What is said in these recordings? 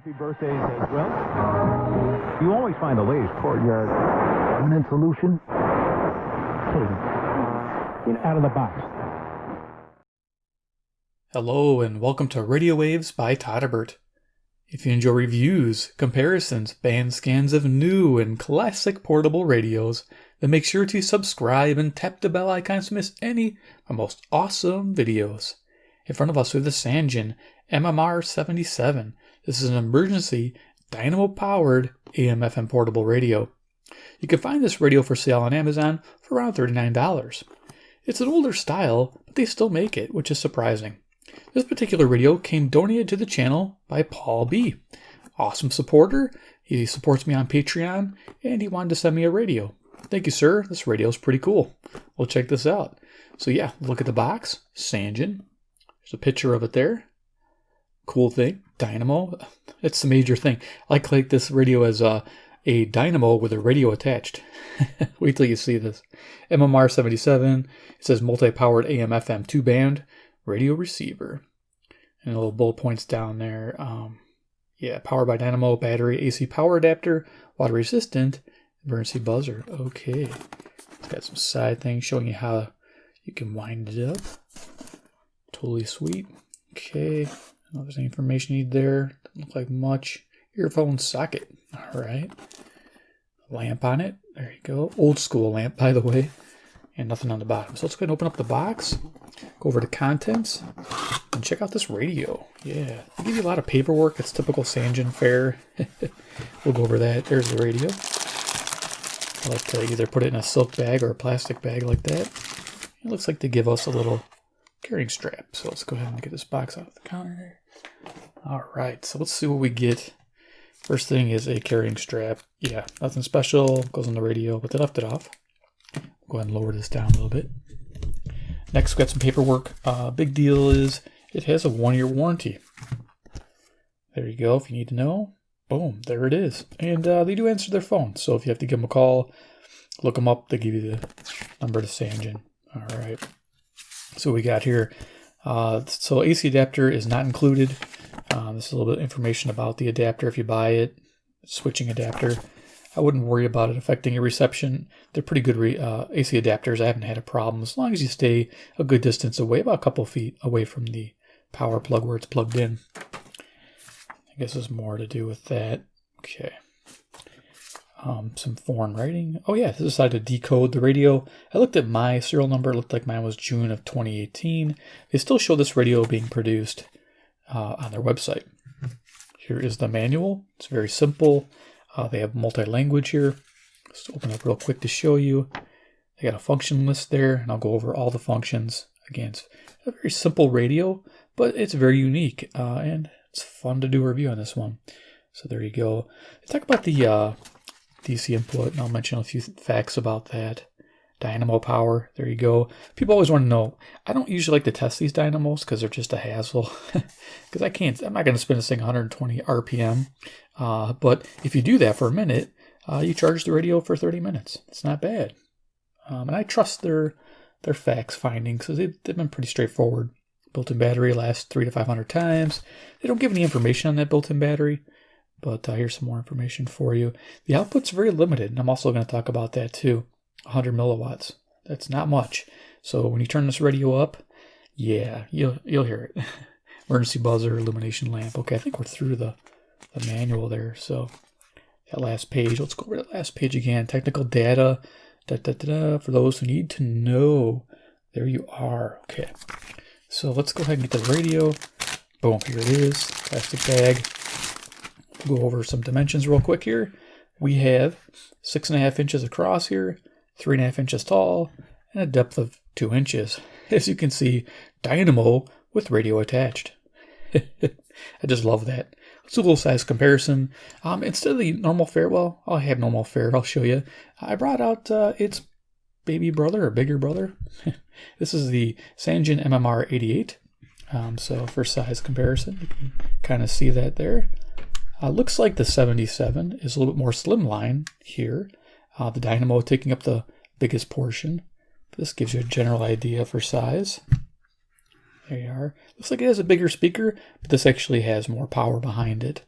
Happy birthdays as well. You always find the latest courtyard permanent solution. Out of the box. Hello and welcome to Radio Waves by todderbert. If you enjoy reviews, comparisons, band scans of new and classic portable radios, then make sure to subscribe and tap the bell icons to miss any of our most awesome videos. In front of us we have the Sangean MMR-77. This is an emergency Dynamo Powered AM/FM portable radio. You can find this radio for sale on Amazon for around $39. It's an older style, but they still make it, which is surprising. This particular radio came donated to the channel by Paul B. Awesome supporter. He supports me on Patreon, and he wanted to send me a radio. Thank you, sir. This radio is pretty cool. We'll check this out. So yeah, look at the box. Sangean. There's a picture of it there. Cool thing. Dynamo. It's the major thing. I like this radio as a dynamo with a radio attached. Wait till you see this. MMR-77. It says multi-powered AM/FM 2-band radio receiver. And little bullet points down there. Powered by Dynamo Battery, AC power adapter, water resistant, emergency buzzer. Okay. It's got some side things showing you how you can wind it up. Totally sweet. Okay. I don't know if there's any information you need there. Doesn't look like much. Earphone socket. All right. Lamp on it. There you go. Old school lamp, by the way. And nothing on the bottom. So let's go ahead and open up the box. Go over to contents. And check out this radio. Yeah. They give you a lot of paperwork. It's typical Sangean fare. We'll go over that. There's the radio. I like to either put it in a silk bag or a plastic bag like that. It looks like they give us a little carrying strap. So let's go ahead and get this box off the counter. All right, so let's see what we get. First thing is a carrying strap. Yeah, nothing special. Goes on the radio, but they left it off. Go ahead and lower this down a little bit. Next, we got some paperwork. Big deal is it has a 1-year warranty. There you go. If you need to know, boom, there it is. And they do answer their phone. So if you have to give them a call, look them up. They give you the number to Sangean. All right. So we got here. So AC adapter is not included. This is a little bit of information about the adapter. If you buy it, switching adapter, I wouldn't worry about it affecting your reception. They're pretty good AC adapters. I haven't had a problem as long as you stay a good distance away, about a couple feet away from the power plug where it's plugged in. I guess there's more to do with that. Okay. Some foreign writing. Oh yeah, they decided to decode the radio. I looked at my serial number. It looked like mine was June of 2018. They still show this radio being produced on their website. Here is the manual. It's very simple. They have multi-language here. Let's open up real quick to show you. They got a function list there, and I'll go over all the functions. Again, it's a very simple radio, but it's very unique, and it's fun to do a review on this one. So there you go. Let's talk about the DC input, and I'll mention a few facts about that. Dynamo power, there you go. People always want to know. I don't usually like to test these dynamos because they're just a hassle. Because I'm not going to spin this thing 120 RPM. But if you do that for a minute, you charge the radio for 30 minutes. It's not bad. And I trust their facts findings because they've been pretty straightforward. Built-in battery lasts 300 to 500 times. They don't give any information on that built-in battery. But here's some more information for you. The output's very limited, and I'm also going to talk about that too. 100 milliwatts. That's not much. So when you turn this radio up, yeah, you'll hear it. Emergency buzzer, illumination lamp. Okay, I think we're through the manual there. So that last page. Let's go over that last page again. Technical data. For those who need to know. There you are. Okay. So let's go ahead and get the radio. Boom, here it is. Plastic bag. Go over some dimensions real quick here. We have 6.5 inches across here, 3.5 inches tall, and a depth of 2 inches. As you can see, dynamo with radio attached. I just love that. Let's do a little size comparison. Instead of the normal fare, well, I'll have normal fare. I'll show you. I brought out its baby brother or bigger brother. This is the Sangean MMR-88. So for size comparison, you can kind of see that there. Looks like the 77 is a little bit more slimline here. The dynamo taking up the biggest portion. This gives you a general idea for size. There you are. Looks like it has a bigger speaker, but this actually has more power behind it.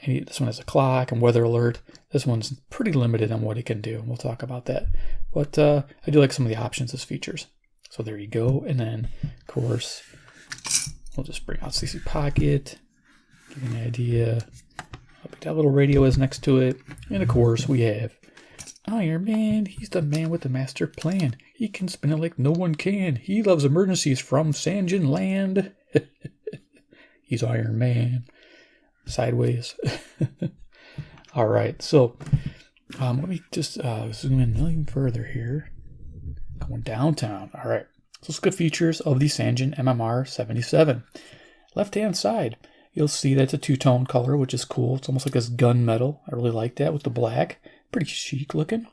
This one has a clock and weather alert. This one's pretty limited on what it can do. We'll talk about that. But I do like some of the options as features. So there you go. And then, of course, we'll just bring out CC Pocket, give you an idea how big that little radio is next to it. And of course, we have Iron Man. He's the man with the master plan. He can spin it like no one can. He loves emergencies from Sangean land. He's Iron Man. Sideways. All right, so let me just zoom in a million further here. Going downtown. All right, so some good features of the Sangean MMR-77. Left-hand side, you'll see that's a two-tone color, which is cool. It's almost like this gunmetal. I really like that with the black. Pretty chic looking.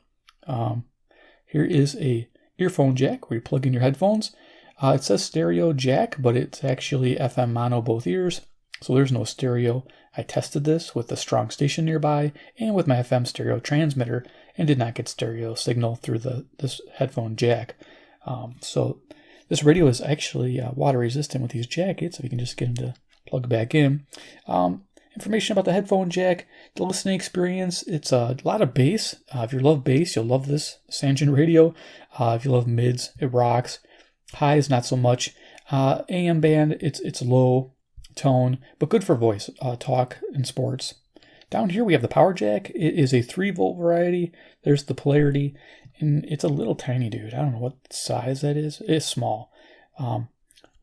Here is a earphone jack where you plug in your headphones. It says stereo jack, but it's actually FM mono both ears. So there's no stereo. I tested this with a strong station nearby and with my FM stereo transmitter and did not get stereo signal through this headphone jack. So this radio is actually water resistant with these jackets. If you can just get them to plug back in. Information about the headphone jack, the listening experience. It's a lot of bass. If you love bass, you'll love this Sangean radio. If you love mids, it rocks. Highs, not so much. AM band, it's low tone, but good for voice, talk, and sports. Down here we have the power jack. It is a 3-volt variety. There's the polarity, and it's a little tiny dude. I don't know what size that is. It's small.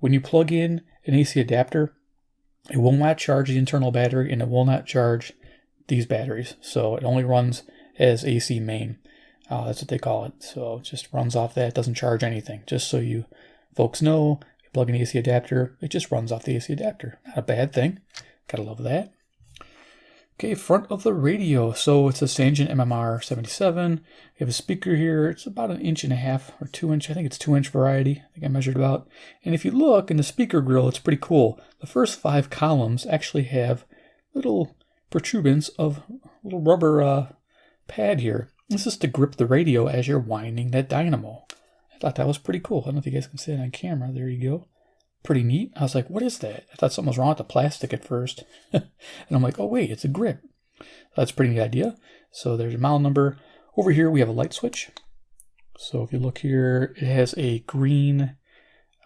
When you plug in an AC adapter, it will not charge the internal battery, and it will not charge these batteries. So it only runs as AC main. That's what they call it. So it just runs off that. It doesn't charge anything. Just so you folks know, you plug an AC adapter, it just runs off the AC adapter. Not a bad thing. Gotta love that. Okay, front of the radio. So it's a Sangean MMR-77. You have a speaker here. It's about 1.5 inches or 2 inch. I think it's 2-inch variety. I think I measured about. And if you look in the speaker grill, it's pretty cool. The first 5 columns actually have little protuberance of little rubber pad here. This is to grip the radio as you're winding that dynamo. I thought that was pretty cool. I don't know if you guys can see it on camera. There you go. Pretty neat. I was like, what is that? I thought something was wrong with the plastic at first. And I'm like, oh wait, it's a grip. That's a pretty neat idea. So there's your model number. Over here we have a light switch. So if you look here, it has a green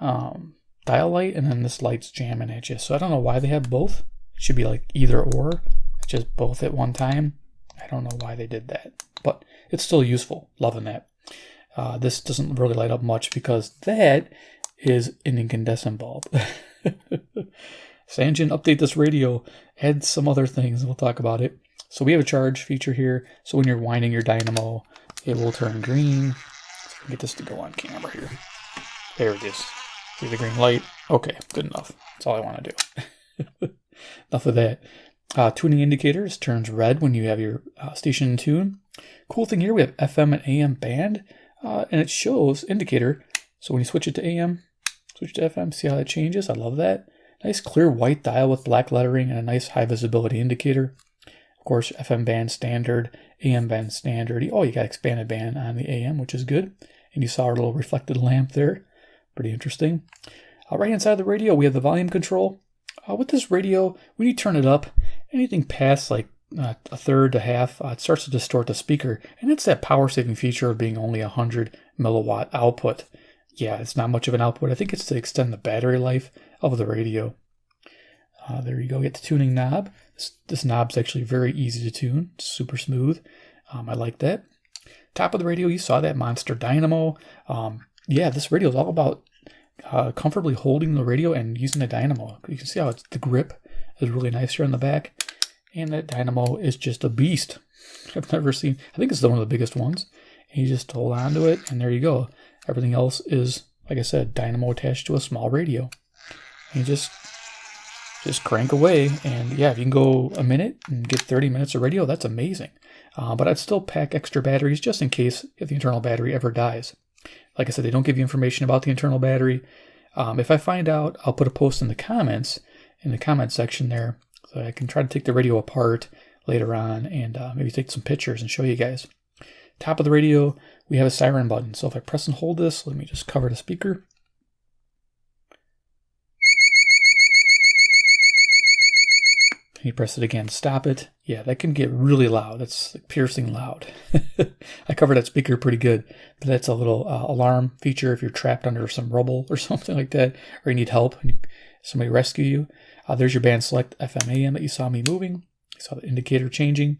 dial light, and then this light's jamming at you. So I don't know why they have both. It should be like either or. It's just both at one time. I don't know why they did that, but it's still useful. Loving that. This doesn't really light up much because that is an incandescent bulb. Sangean, update this radio, add some other things, we'll talk about it. So we have a charge feature here. So when you're winding your dynamo, it will turn green. Let's get this to go on camera here. There it is. See the green light? Okay, good enough. That's all I want to do. Enough of that. Tuning indicators turns red when you have your station in tune. Cool thing here, we have FM and AM band, and it shows indicator. So when you switch it to AM, switch to FM, see how that changes? I love that. Nice clear white dial with black lettering and a nice high visibility indicator. Of course, FM band standard, AM band standard. Oh, you got expanded band on the AM, which is good. And you saw our little reflected lamp there. Pretty interesting. Right inside the radio, we have the volume control. With this radio, when you turn it up, anything past like a third to half, it starts to distort the speaker. And it's that power saving feature of being only 100 milliwatt output. Yeah, it's not much of an output. I think it's to extend the battery life of the radio. There you go. Get the tuning knob. This knob's actually very easy to tune. It's super smooth. I like that. Top of the radio, you saw that monster dynamo. Yeah, this radio is all about comfortably holding the radio and using the dynamo. You can see how the grip is really nice here on the back. And that dynamo is just a beast. I've never seen, I think it's one of the biggest ones. And you just hold on to it, and there you go. Everything else is, like I said, dynamo attached to a small radio. And you just crank away, and yeah, if you can go a minute and get 30 minutes of radio, that's amazing. But I'd still pack extra batteries just in case if the internal battery ever dies. Like I said, they don't give you information about the internal battery. If I find out, I'll put a post in the comment section there, so I can try to take the radio apart later on and maybe take some pictures and show you guys. Top of the radio, we have a Siren button. So if I press and hold this, let me just cover the speaker. You press it again to stop it. Yeah, that can get really loud. It's like piercing loud. I covered that speaker pretty good, but that's a little alarm feature if you're trapped under some rubble or something like that, or you need help and somebody rescue you. There's your band select FM AM that you saw me moving. You saw the indicator changing.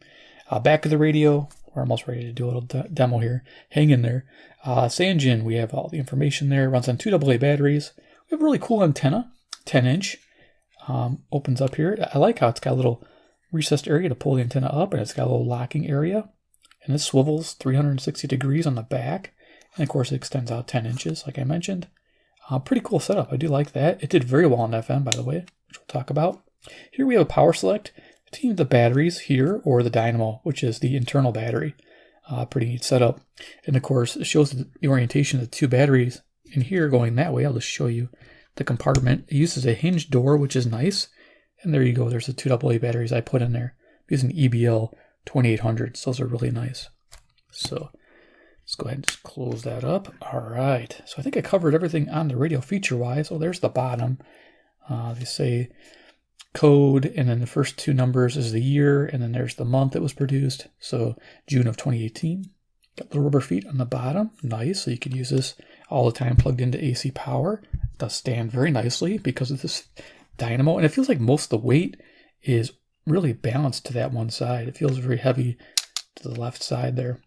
Back of the radio, we're almost ready to do a little demo here. Hang in there. Sangean, we have all the information there. Runs on 2 AA batteries. We have a really cool antenna, 10-inch. Opens up here. I like how it's got a little recessed area to pull the antenna up, and it's got a little locking area. And it swivels 360 degrees on the back. And of course, it extends out 10 inches, like I mentioned. Pretty cool setup. I do like that. It did very well on FM, by the way, which we'll talk about. Here we have a power select. Between the batteries here or the dynamo, which is the internal battery. Pretty neat setup. And of course, it shows the orientation of the 2 batteries in here going that way. I'll just show you the compartment. It uses a hinged door, which is nice. And there you go. There's the 2 AA batteries I put in there. I'm using EBL 2800s. Those are really nice. So let's go ahead and just close that up. All right. So I think I covered everything on the radio feature-wise. Oh, there's the bottom. They say code, and then the first 2 numbers is the year, and then there's the month it was produced. So June of 2018. Got little rubber feet on the bottom. Nice. So you can use this all the time plugged into AC power. It does stand very nicely because of this dynamo. And it feels like most of the weight is really balanced to that one side. It feels very heavy to the left side there.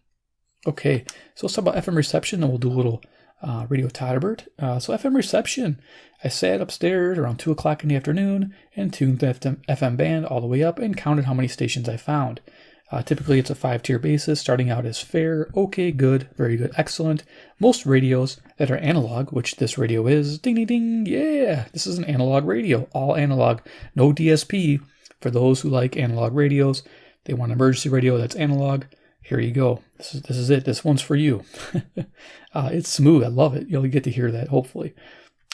Okay, so let's talk about FM reception, and we'll do a little radio todderbert. So FM reception, I sat upstairs around 2 o'clock in the afternoon and tuned the FM band all the way up and counted how many stations I found. Typically, it's a 5-tier basis, starting out as fair, okay, good, very good, excellent. Most radios that are analog, which this radio is, ding, ding, ding, yeah, this is an analog radio, all analog, no DSP. For those who like analog radios, they want an emergency radio that's analog. Here you go. This is it. This one's for you. It's smooth. I love it. You'll get to hear that, hopefully.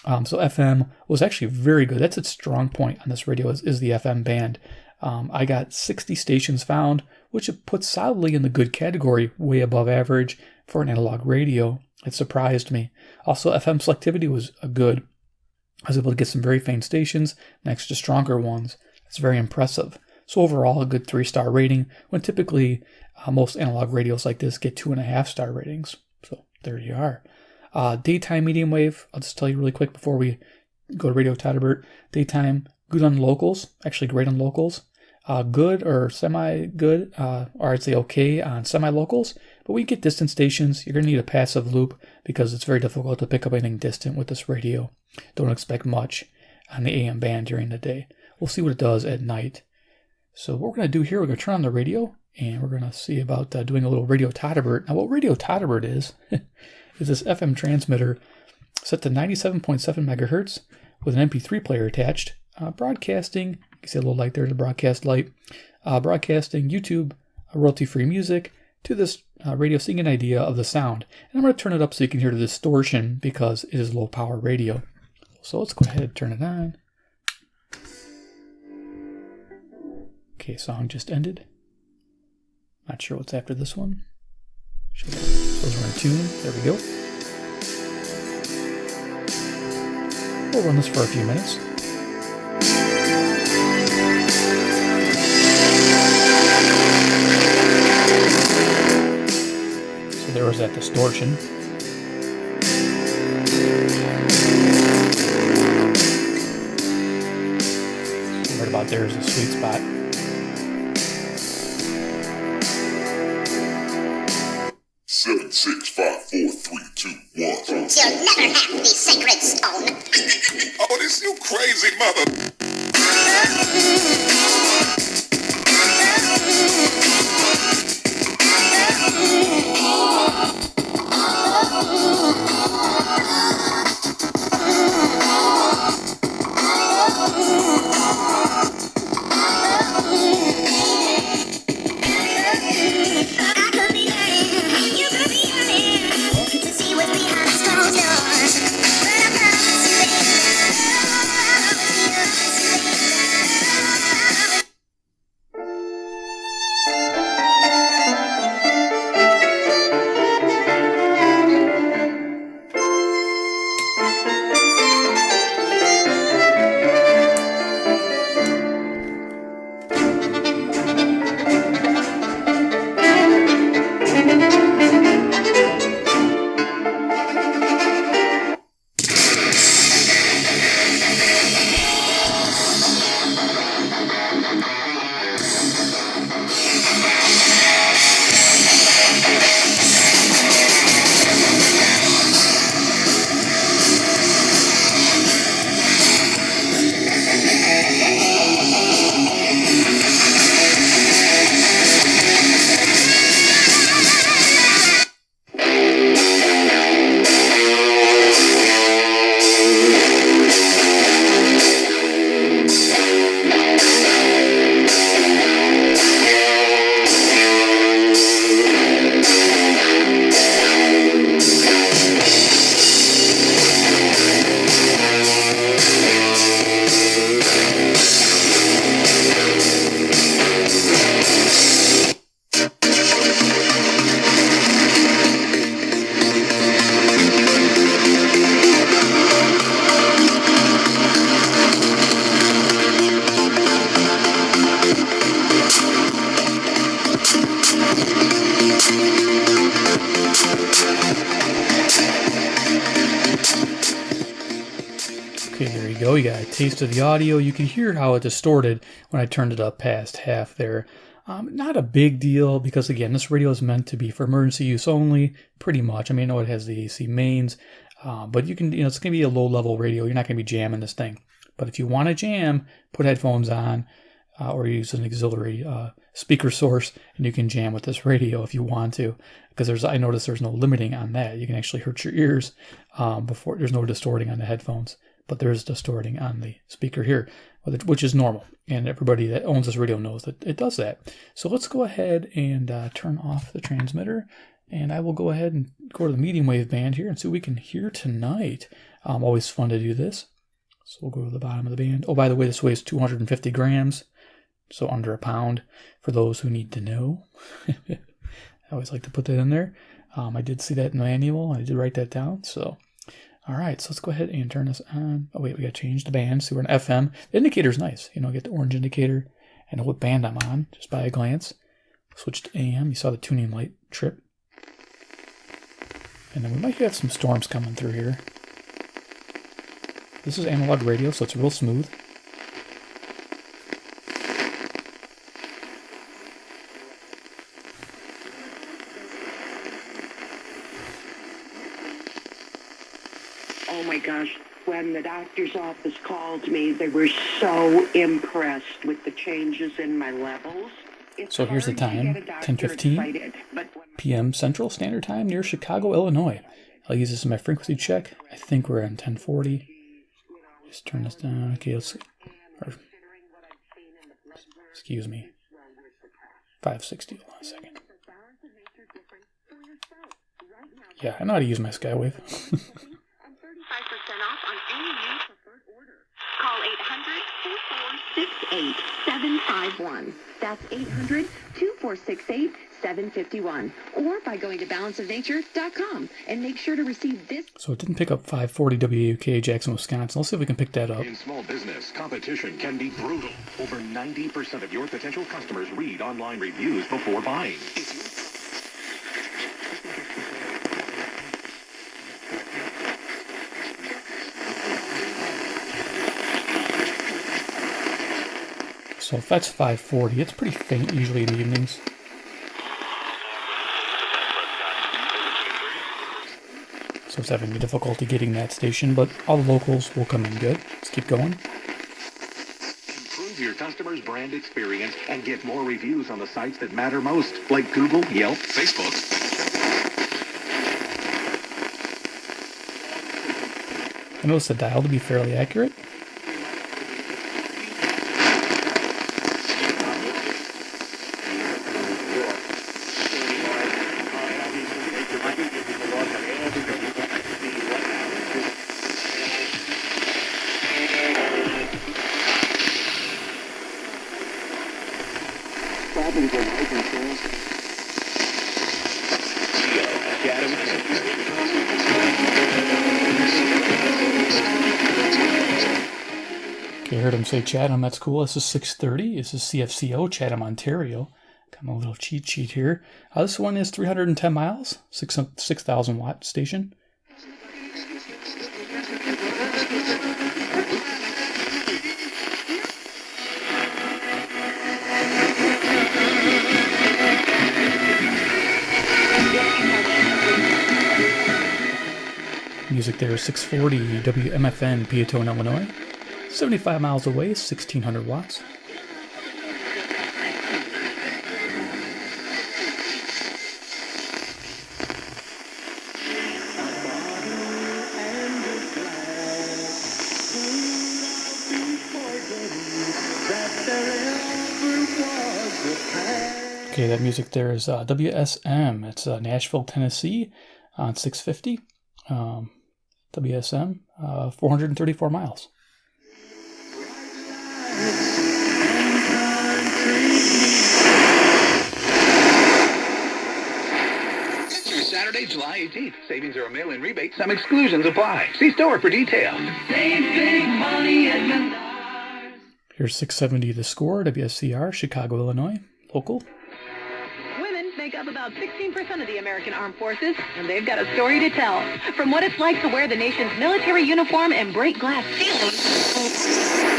So FM was actually very good. That's its strong point on this radio is the FM band. I got 60 stations found, which it puts solidly in the good category, way above average for an analog radio. It surprised me. Also, FM selectivity was good. I was able to get some very faint stations next to stronger ones. It's very impressive. So overall, a good 3-star rating, when typically most analog radios like this get 2.5-star ratings. So there you are. Daytime medium wave, I'll just tell you really quick before we go to Radio Todderbert. Daytime, good on locals, actually great on locals. Good or semi-good, or I'd say okay on semi-locals. But when you get distant stations, you're going to need a passive loop because it's very difficult to pick up anything distant with this radio. Don't expect much on the AM band during the day. We'll see what it does at night. So what we're going to do here, we're going to turn on the radio, and we're going to see about doing a little Radio Todderbert. Now, what Radio Todderbert is this FM transmitter set to 97.7 megahertz with an MP3 player attached, broadcasting, you can see a little light there, the broadcast light, broadcasting YouTube royalty-free music to this radio, seeing an idea of the sound. And I'm going to turn it up so you can hear the distortion because it is low-power radio. So let's go ahead and turn it on. Okay, song just ended. Not sure what's after this one. Those are in tune. There we go. We'll run this for a few minutes. So there was that distortion. So right about there is the sweet spot. Seven, 6, 5, 4, 3, 2, 1. You'll never have the sacred stone. Oh, this you crazy mother. go. You got a taste of the audio. You can hear how it distorted when I turned it up past half there. Not a big deal because, again, this radio is meant to be for emergency use only, pretty much. I mean, I know it has the AC mains, but you can, it's going to be a low-level radio. You're not going to be jamming this thing. But if you want to jam, put headphones on or use an auxiliary speaker source, and you can jam with this radio if you want to. Because I noticed there's no limiting on that. You can actually hurt your ears before. There's no distorting on the headphones, but there's distorting on the speaker here, which is normal. And everybody that owns this radio knows that it does that. So let's go ahead and turn off the transmitter. And I will go ahead and go to the medium wave band here and see what we can hear tonight. Always fun to do this. So we'll go to the bottom of the band. Oh, by the way, this weighs 250 grams. So under a pound for those who need to know. I always like to put that in there. I did see that in the manual. I did write that down. So, all right. So let's go ahead and turn this on. Oh, wait, we got to change the band. So we're in FM. The indicator's nice. Get the orange indicator and know what band I'm on just by a glance. Switch to AM. You saw the tuning light trip. And then we might have some storms coming through here. This is analog radio, so it's real smooth. Oh my gosh, when the doctor's office called me, they were so impressed with the changes in my levels. So here's the time, 10:15 p.m. Central Standard Time near Chicago, Illinois. I'll use this in my frequency check. I think we're on 1040. Just turn this down. Okay, excuse me. 560. Hold on a second. Yeah, I know how to use my Skywave. 35% off on any new preferred order. Call 800-2468-751. That's 800-2468-751. Or by going to balanceofnature.com and make sure to receive this. So it didn't pick up 540 WUK Jackson, Wisconsin. Let's see if we can pick that up. In small business, competition can be brutal. Over 90% of your potential customers read online reviews before buying. So if that's 540, it's pretty faint usually in the evenings. So it's having difficulty getting that station, but all the locals will come in good. Let's keep going. Improve your customers' brand experience and get more reviews on the sites that matter most, like Google, Yelp, Facebook. I noticed the dial to be fairly accurate. Okay, I heard him say Chatham. That's cool. This is 630. This is CFCO, Chatham, Ontario. Got my little cheat sheet here. This one is 310 miles, 6,000 watt station. Music there is 640 WMFN, Peatone, Illinois. 75 miles away, 1,600 watts. Okay, that music there is WSM. It's Nashville, Tennessee on 650. WSM, 434 miles. Saturday, July 18th. Savings are a mail-in rebate. Some exclusions apply. See store for details. Save big money at Menards. Here's 670 The Score, WSCR, Chicago, Illinois. Local. Women make make up about 16% of the American armed forces, and they've got a story to tell. From what it's like to wear the nation's military uniform and break glass ceilings.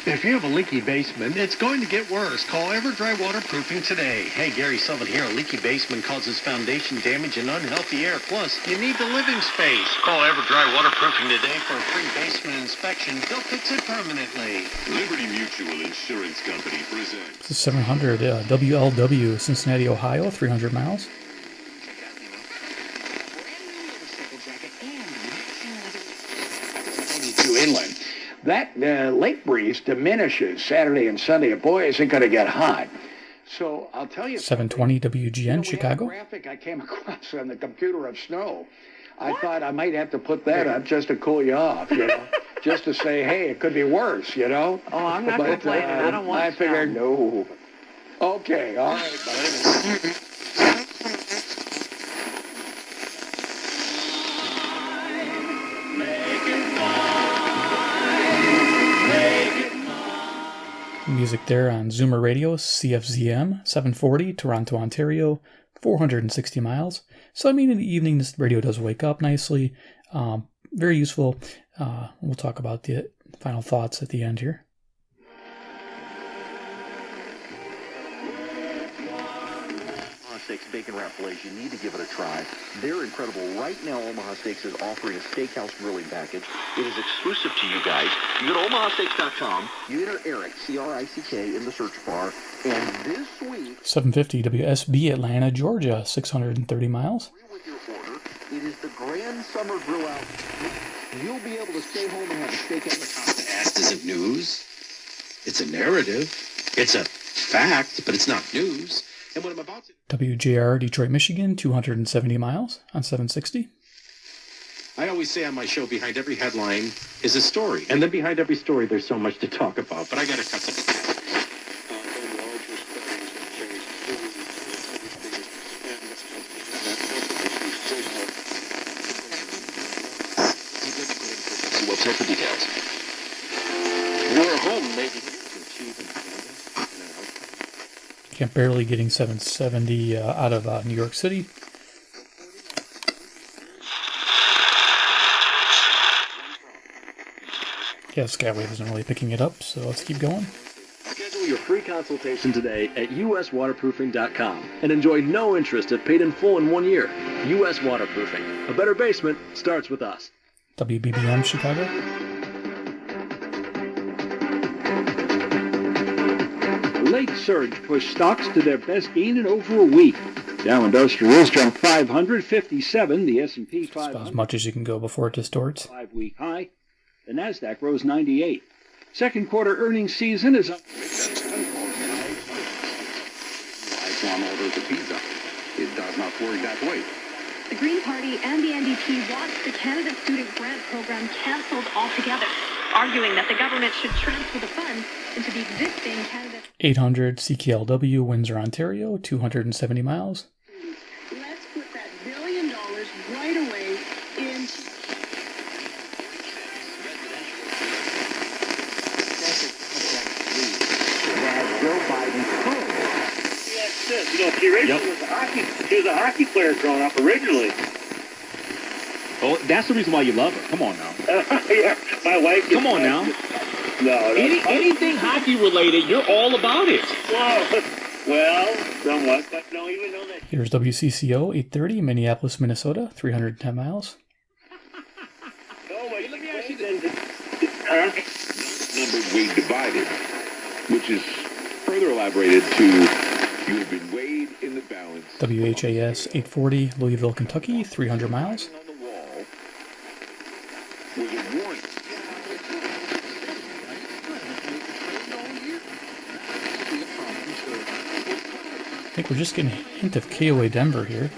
If you have a leaky basement, it's going to get worse. Call EverDry Waterproofing today. Hey, Gary Sullivan here. A leaky basement causes foundation damage and unhealthy air. Plus, you need the living space. Call EverDry Waterproofing today for a free basement inspection. They'll fix it permanently. Liberty Mutual Insurance Company presents. This is 700 WLW, Cincinnati, Ohio, 300 miles. Inland. That lake breeze diminishes Saturday and Sunday. And boy, is it going to get hot. So I'll tell you. 720 WGN, Chicago. We had a graphic I came across on the computer of snow. I thought I might have to put that up just to cool you off, just to say, hey, it could be worse, Oh, I'm not complaining. I don't want I figured, no. Okay, all right. Music there on Zoomer Radio, CFZM, 740, Toronto, Ontario, 460 miles. So, I mean, in the evening, this radio does wake up nicely. Very useful. We'll talk about the final thoughts at the end here. Steaks bacon wrap fillets, you need to give it a try. They're incredible. Right now, Omaha Steaks is offering a steakhouse grilling package. It is exclusive to you guys. You go to omahasteaks.com, you enter Eric, C-R-I-C-K, in the search bar, and this week... 750 WSB, Atlanta, Georgia, 630 miles. With your order, it is the grand summer grill out. You'll be able to stay home and have a steak on the top. The past isn't news. It's a narrative. It's a fact, but it's not news. And what I'm about to... WJR, Detroit, Michigan, 270 miles on 760. I always say on my show, behind every headline is a story. And then behind every story, there's so much to talk about. But I got to cut the... Website for details. You're home, maybe. Barely getting 770 out of New York City. Yeah, Skywave isn't really picking it up, so let's keep going. Schedule your free consultation today at uswaterproofing.com and enjoy no interest if paid in full in 1 year. US Waterproofing. A better basement starts with us. WBBM, Chicago. Late surge pushed stocks to their best gain in over a week. Dow Industrials jumped 557, the S&P 500. About as much as you can go before it distorts. 5-week high. The Nasdaq rose 98. Second quarter earnings season is up. One orders a pizza. It does not work that way. The Green Party and the NDP want the Canada Student Grant Program cancelled altogether, arguing that the government should transfer the funds into the existing Canada... 800 CKLW, Windsor, Ontario, 270 miles. Let's put that $1 billion right away into... Joe Biden could. That's it. She was a hockey player growing up originally. Oh, that's the reason why you love her. Come on now. Yeah, my wife. Come on now. No. Anything hockey related, you're all about it. Well, somewhat, but no, even though that. Here's WCCO 830, Minneapolis, Minnesota, 310 miles. Let me ask you this. Numbered weight divided, which is further elaborated to you have been weighed in the balance. WHAS 840, Louisville, Kentucky, 300 miles. On the wall was a warning. I think we're just getting a hint of KOA Denver here.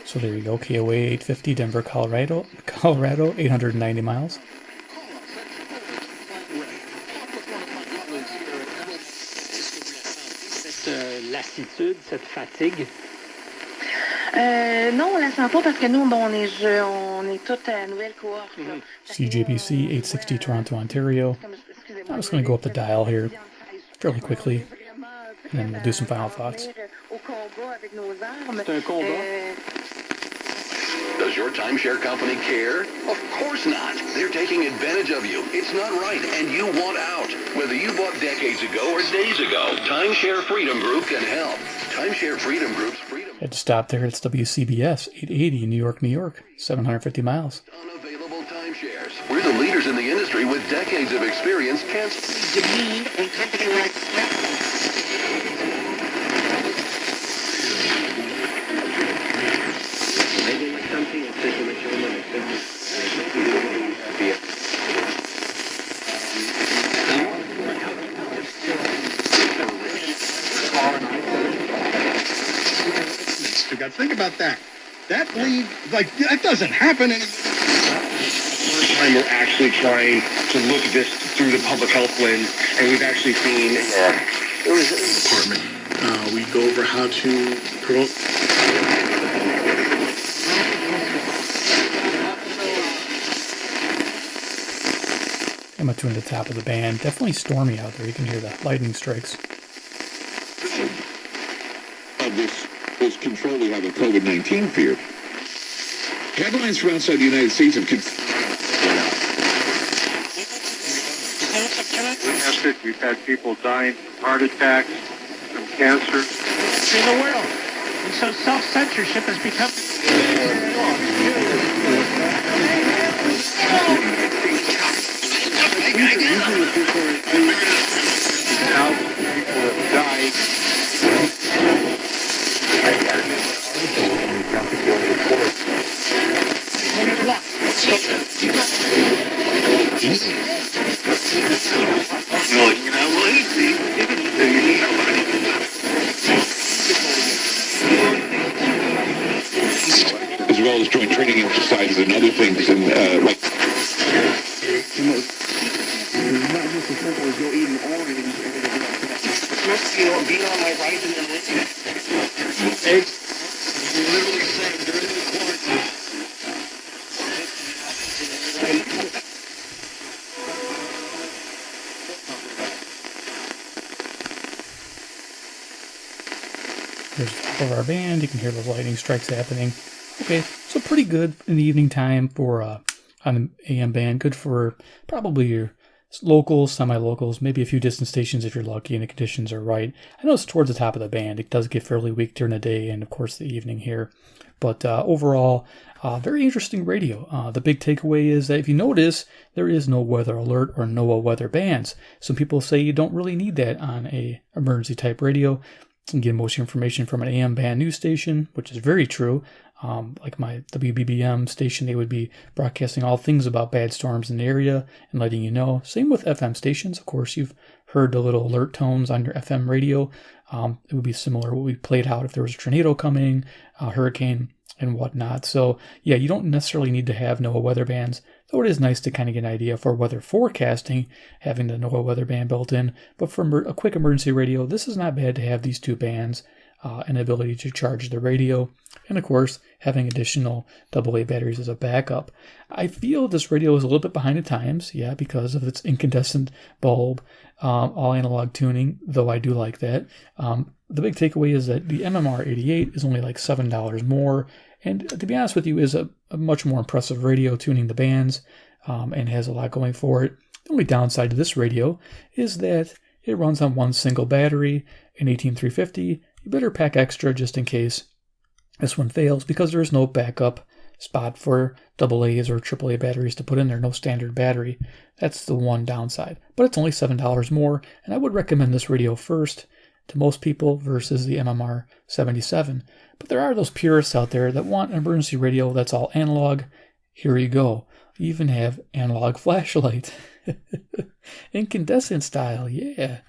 So there you go, KOA 850, Denver, Colorado, 890 miles. cette lassitude, cette fatigue? Non, on la sent pas parce que nous, on est toute nouvelle cohorte. CJBC 860 Toronto, Ontario. I'm just going to go up the dial here fairly quickly, and then we'll do some final thoughts. C'est un combat. Does your timeshare company care? Of course not. They're taking advantage of you. It's not right, and you want out. Whether you bought decades ago or days ago, Timeshare Freedom Group can help. Timeshare Freedom Group's freedom. Had to stop there. It's WCBS 880 New York, 750 miles. Unavailable timeshares. We're the leaders in the industry with decades of experience. Think about that. That bleed, like, that doesn't happen anymore. First time we're actually trying to look at this through the public health lens, and we've actually seen department. We go over how to promote. I'm going to tune the top of the band. Definitely stormy out there. You can hear the lightning strikes. This control we have of COVID-19 fear. Headlines from outside the United States have We've had people dying from heart attacks, from cancer. In the world. And so self-censorship has become... as well as joint training exercises and other things, and like. Not just as simple as go eat an orange. Being on my right and then literally saying during the quarantine. Here's the top of our band. You can hear those lightning strikes happening. Okay, so pretty good in the evening time for on an AM band. Good for probably your locals, semi-locals, maybe a few distant stations if you're lucky and the conditions are right. I know it's towards the top of the band. It does get fairly weak during the day and, of course, the evening here. But overall, very interesting radio. The big takeaway is that if you notice, there is no weather alert or NOAA weather bands. Some people say you don't really need that on a emergency type radio. You can get most of your information from an AM band news station, which is very true. Like my WBBM station, they would be broadcasting all things about bad storms in the area and letting you know. Same with FM stations. Of course, you've heard the little alert tones on your FM radio. It would be similar to what we played out if there was a tornado coming, a hurricane, and whatnot. So, yeah, you don't necessarily need to have NOAA weather bands, though it is nice to kind of get an idea for weather forecasting, having the NOAA weather band built in. But for a quick emergency radio, this is not bad to have these two bands. An ability to charge the radio, and of course having additional AA batteries as a backup. I feel this radio is a little bit behind the times, yeah, because of its incandescent bulb, all analog tuning, though I do like that. The big takeaway is that the MMR-88 is only like $7 more, and to be honest with you, is a much more impressive radio tuning the bands, and has a lot going for it. The only downside to this radio is that it runs on one single battery, an 18350. You better pack extra just in case this one fails, because there is no backup spot for AA's or AAA batteries to put in there. No standard battery. That's the one downside. But it's only $7 more, and I would recommend this radio first to most people versus the MMR-77. But there are those purists out there that want an emergency radio that's all analog. Here you go. You even have analog flashlight. Incandescent style, yeah.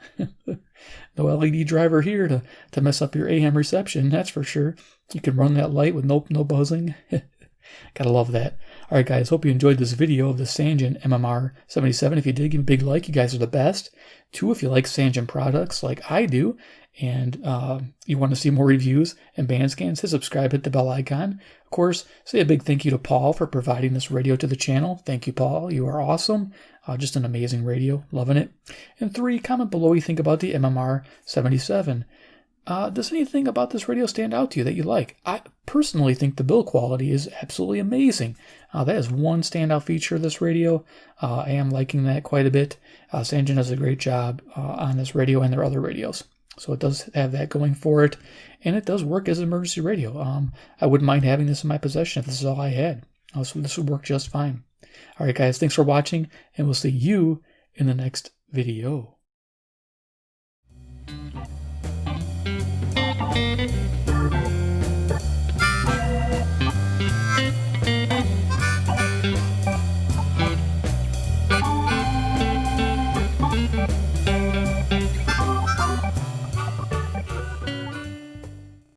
No LED driver here to mess up your AM reception, that's for sure. You can run that light with no buzzing. Gotta love that. Alright guys, hope you enjoyed this video of the Sangean MMR-77. If you did, give me a big like. You guys are the best. 2, if you like Sangean products like I do. and you want to see more reviews and band scans, hit subscribe, hit the bell icon. Of course, say a big thank you to Paul for providing this radio to the channel. Thank you, Paul. You are awesome. Just an amazing radio. Loving it. And 3, comment below what you think about the MMR-77. Does anything about this radio stand out to you that you like? I personally think the build quality is absolutely amazing. That is one standout feature of this radio. I am liking that quite a bit. Sangean does a great job on this radio and their other radios. So it does have that going for it. And it does work as an emergency radio. I wouldn't mind having this in my possession if this is all I had. So this would work just fine. All right, guys, thanks for watching, and we'll see you in the next video.